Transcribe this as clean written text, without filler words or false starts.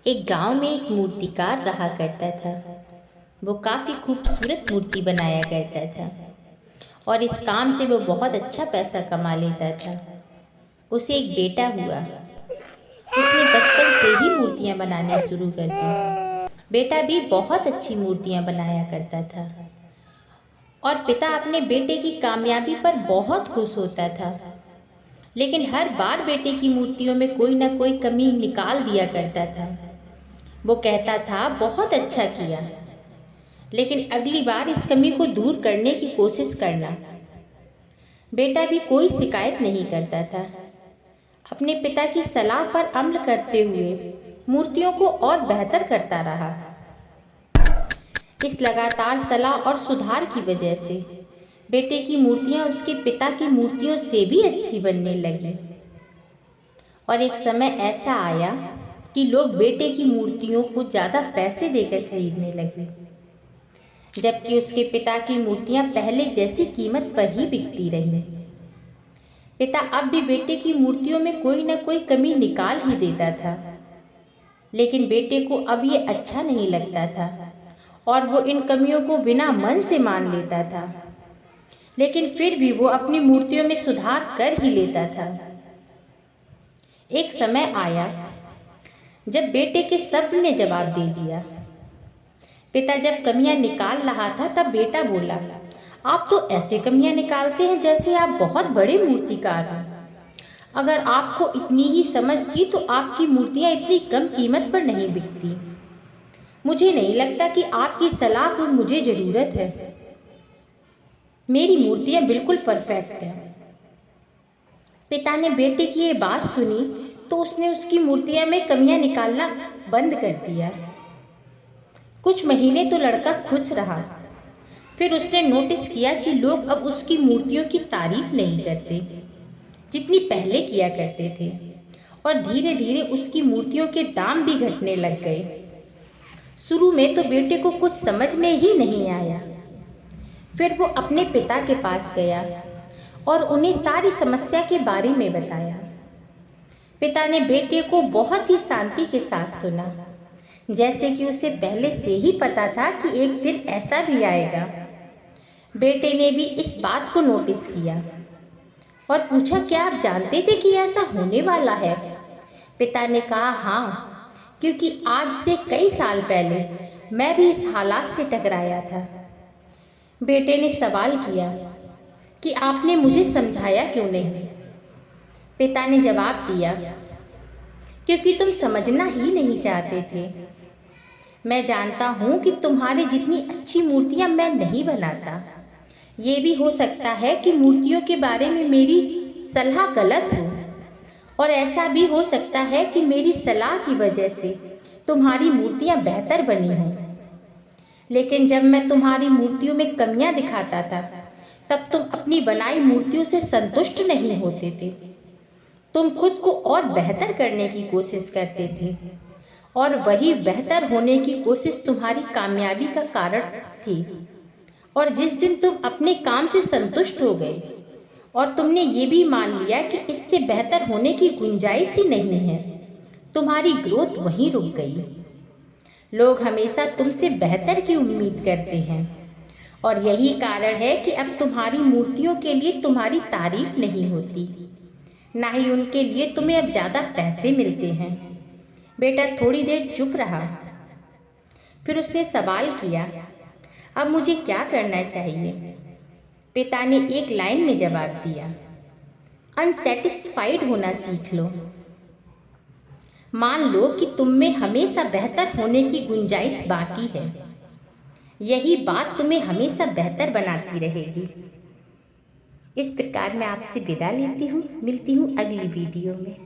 एक गांव में एक मूर्तिकार रहा करता था। वो काफ़ी खूबसूरत मूर्ति बनाया करता था और इस काम से वो बहुत अच्छा पैसा कमा लेता था। उसे एक बेटा हुआ। उसने बचपन से ही मूर्तियाँ बनानी शुरू कर दी। बेटा भी बहुत अच्छी मूर्तियाँ बनाया करता था और पिता अपने बेटे की कामयाबी पर बहुत खुश होता था। लेकिन हर बार बेटे की मूर्तियों में कोई ना कोई कमी निकाल दिया करता था। वो कहता था, बहुत अच्छा किया, लेकिन अगली बार इस कमी को दूर करने की कोशिश करना। बेटा भी कोई शिकायत नहीं करता था। अपने पिता की सलाह पर अमल करते हुए मूर्तियों को और बेहतर करता रहा। इस लगातार सलाह और सुधार की वजह से बेटे की मूर्तियां उसके पिता की मूर्तियों से भी अच्छी बनने लगी। और एक समय ऐसा आया कि लोग बेटे की मूर्तियों को ज़्यादा पैसे देकर खरीदने लगे, जबकि उसके पिता की मूर्तियां पहले जैसी कीमत पर ही बिकती रहीं। पिता अब भी बेटे की मूर्तियों में कोई न कोई कमी निकाल ही देता था, लेकिन बेटे को अब ये अच्छा नहीं लगता था और वो इन कमियों को बिना मन से मान लेता था। लेकिन फिर भी वो अपनी मूर्तियों में सुधार कर ही लेता था। एक समय आया जब बेटे के सब ने जवाब दे दिया। पिता जब कमियां निकाल रहा था तब बेटा बोला, आप तो ऐसे कमियां निकालते हैं जैसे आप बहुत बड़े मूर्तिकार हैं। अगर आपको इतनी ही समझ थी तो आपकी मूर्तियां इतनी कम कीमत पर नहीं बिकती। मुझे नहीं लगता कि आपकी सलाह की मुझे ज़रूरत है। मेरी मूर्तियां बिल्कुल परफेक्ट हैं। पिता ने बेटे की ये बात सुनी तो उसने उसकी मूर्तियां में कमियां निकालना बंद कर दिया। कुछ महीने तो लड़का खुश रहा। फिर उसने नोटिस किया कि लोग अब उसकी मूर्तियों की तारीफ नहीं करते जितनी पहले किया करते थे, और धीरे धीरे उसकी मूर्तियों के दाम भी घटने लग गए। शुरू में तो बेटे को कुछ समझ में ही नहीं आया। फिर वो अपने पिता के पास गया और उन्हें सारी समस्या के बारे में बताया। पिता ने बेटे को बहुत ही शांति के साथ सुना, जैसे कि उसे पहले से ही पता था कि एक दिन ऐसा भी आएगा। बेटे ने भी इस बात को नोटिस किया और पूछा, क्या आप जानते थे कि ऐसा होने वाला है? पिता ने कहा, हाँ, क्योंकि आज से कई साल पहले मैं भी इस हालात से टकराया था। बेटे ने सवाल किया कि आपने मुझे समझाया क्यों नहीं? पिता ने जवाब दिया, क्योंकि तुम समझना ही नहीं चाहते थे। मैं जानता हूँ कि तुम्हारे जितनी अच्छी मूर्तियाँ मैं नहीं बनाता। ये भी हो सकता है कि मूर्तियों के बारे में मेरी सलाह गलत हो, और ऐसा भी हो सकता है कि मेरी सलाह की वजह से तुम्हारी मूर्तियाँ बेहतर बनी हों। लेकिन जब मैं तुम्हारी मूर्तियों में कमियाँ दिखाता था तब तुम अपनी बनाई मूर्तियों से संतुष्ट नहीं होते थे। तुम खुद को और बेहतर करने की कोशिश करते थे, और वही बेहतर होने की कोशिश तुम्हारी कामयाबी का कारण थी। और जिस दिन तुम अपने काम से संतुष्ट हो गए और तुमने ये भी मान लिया कि इससे बेहतर होने की गुंजाइश ही नहीं है, तुम्हारी ग्रोथ वहीं रुक गई। लोग हमेशा तुमसे बेहतर की उम्मीद करते हैं, और यही कारण है कि अब तुम्हारी मूर्तियों के लिए तुम्हारी तारीफ नहीं होती, ना ही उनके लिए तुम्हें अब ज़्यादा पैसे मिलते हैं। बेटा थोड़ी देर चुप रहा। फिर उसने सवाल किया, अब मुझे क्या करना चाहिए? पिता ने एक लाइन में जवाब दिया, अनसेटिस्फाइड होना सीख लो। मान लो कि तुम में हमेशा बेहतर होने की गुंजाइश बाकी है। यही बात तुम्हें हमेशा बेहतर बनाती रहेगी। इस प्रकार मैं आपसे विदा लेती हूँ। मिलती हूँ अगली वीडियो में।